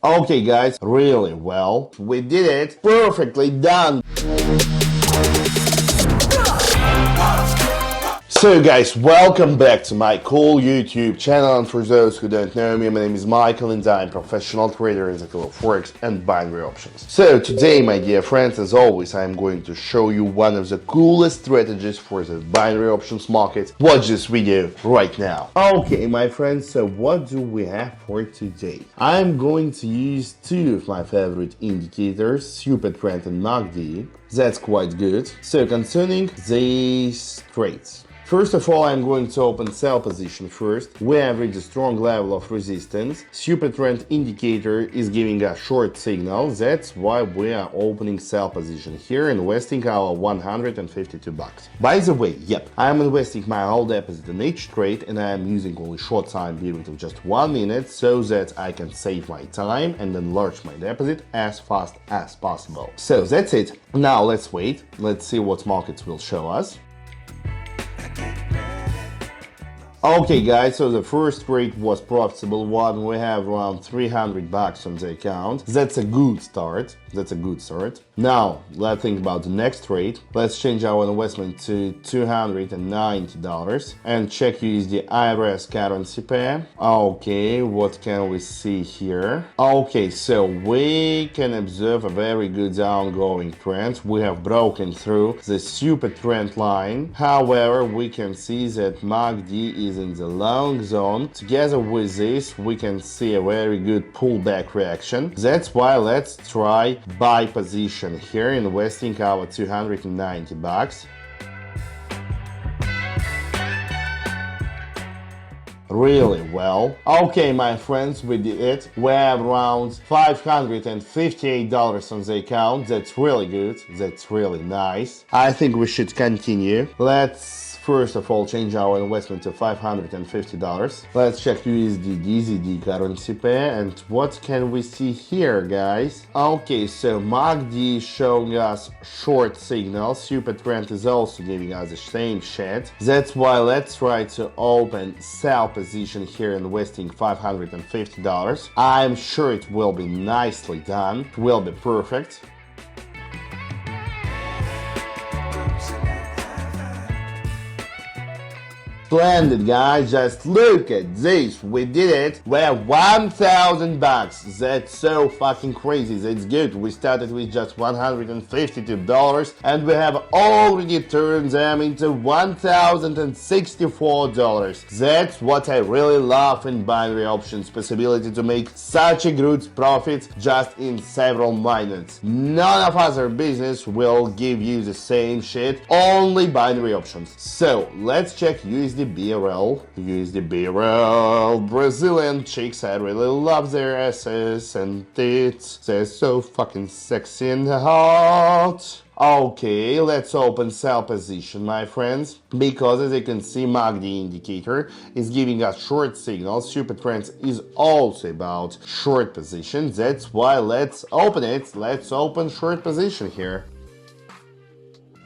Okay guys, really well. We did it. Perfectly done. So guys, welcome back to my cool YouTube channel, and for those who don't know me, my name is Michael and I'm a professional trader in the field of Forex and binary options. So today, my dear friends, as always, I'm going to show you one of the coolest strategies for the binary options market. Watch this video right now. Okay, my friends, so what do we have for today? I'm going to use two of my favorite indicators, Super Trend and MACD. That's quite good. So concerning these trades, first of all, I'm going to open sell position first. We have reached a strong level of resistance. Super trend indicator is giving a short signal. That's why we are opening sell position here, investing our 152 bucks. By the way, yep, I'm investing my whole deposit in each trade and I am using only short time period of just 1 minute so that I can save my time and enlarge my deposit as fast as possible. So that's it. Now let's wait. Let's see what markets will show us. Okay guys, so the first trade was profitable one. We have around 300 bucks on the account. That's a good start. Now, let's think about the next trade. Let's change our investment to $290 and check USD IRS currency pair. Okay, what can we see here? Okay, so we can observe a very good ongoing trend. We have broken through the super trend line. However, we can see that MACD is in the long zone. Together with this, we can see a very good pullback reaction. That's why let's try buy position here, investing our 290 bucks. Really well. Okay, my friends, we did it. We have around $558 on the account. That's really good. That's really nice. I think we should continue. Let's first of all change our investment to $550. Let's check USD DZD currency pair, and what can we see here, guys? Okay, so MACD is showing us short signal. Super trend is also giving us the same shit. That's why let's try to open sell position here, investing $550. I'm sure it will be nicely done. It will be perfect. Splendid, guys, just look at this. We did it. We're 1,000 bucks. That's so fucking crazy. That's good. We started with just $152 and we have already turned them into $1,064. That's what I really love in binary options, possibility to make such a good profit just in several minutes. None of other business will give you the same shit, only binary options. So let's check USD BRL, Brazilian chicks. I really love their asses and tits. They're so fucking sexy and hot. Okay, let's open sell position, my friends, because as you can see, MACD indicator is giving us short signals. Super trend is also about short position. That's why let's open it. Let's open short position here.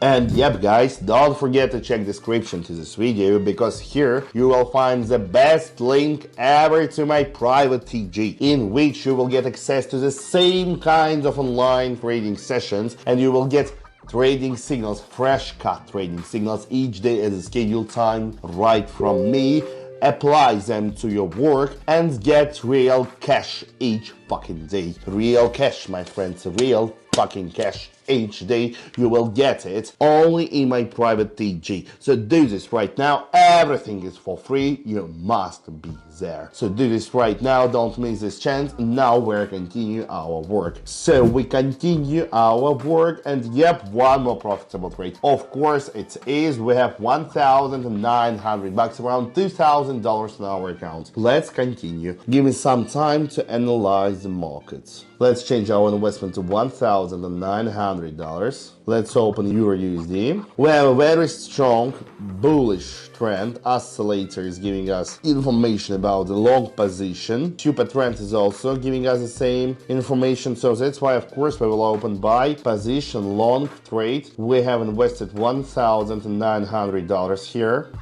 And yep, guys, don't forget to check description to this video, because here you will find the best link ever to my private TG, in which you will get access to the same kinds of online trading sessions, and you will get trading signals, fresh cut trading signals each day at a scheduled time right from me. Apply them to your work and get real cash each fucking day. Real cash, my friends, real fucking cash each day. You will get it only in my private TG. So do this right now. Everything is for free. You must be there. So do this right now. Don't miss this chance. Now we're continue our work. So we continue our work, and yep, one more profitable trade. Of course it is. We have 1,900 bucks, around $2,000 in our account. Let's continue. Give me some time to analyze the markets. Let's change our investment to $1,900. Let's open Euro USD. We have a very strong bullish trend. Oscillator is giving us information about the long position. Super trend is also giving us the same information. So that's why, of course, we will open buy position long trade. We have invested $1,900 here.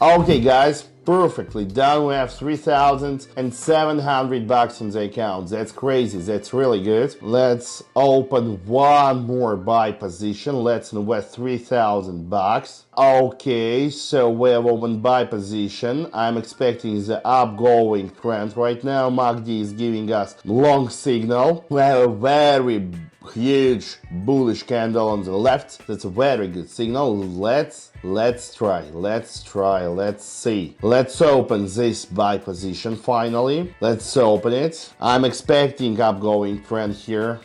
Okay, guys. perfectly done. We have 3,700 bucks in the account. That's crazy. That's really good. Let's open one more buy position. Let's invest 3,000 bucks. Okay, so we have opened buy position. I'm expecting the upgoing trend right now. MACD is giving us long signal. We have a very huge bullish candle on the left. That's a very good signal. Let's try, let's see. Let's open this buy position finally. Let's open it. I'm expecting upgoing trend here.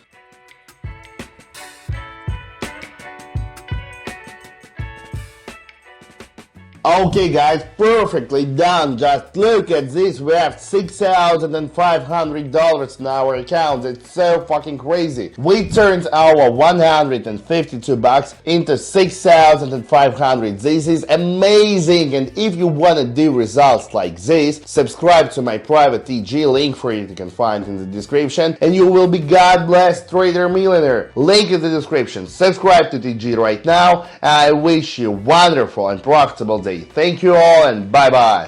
Okay guys, perfectly done. Just look at this. We have $6,500 in our account. It's so fucking crazy. We turned our 152 bucks into 6,500. This is amazing. And if you want to do results like this, subscribe to my private TG. Link for it you can find in the description. And you will be God bless trader millionaire. Link in the description. Subscribe to TG right now. I wish you wonderful and profitable day. Thank you all and bye bye.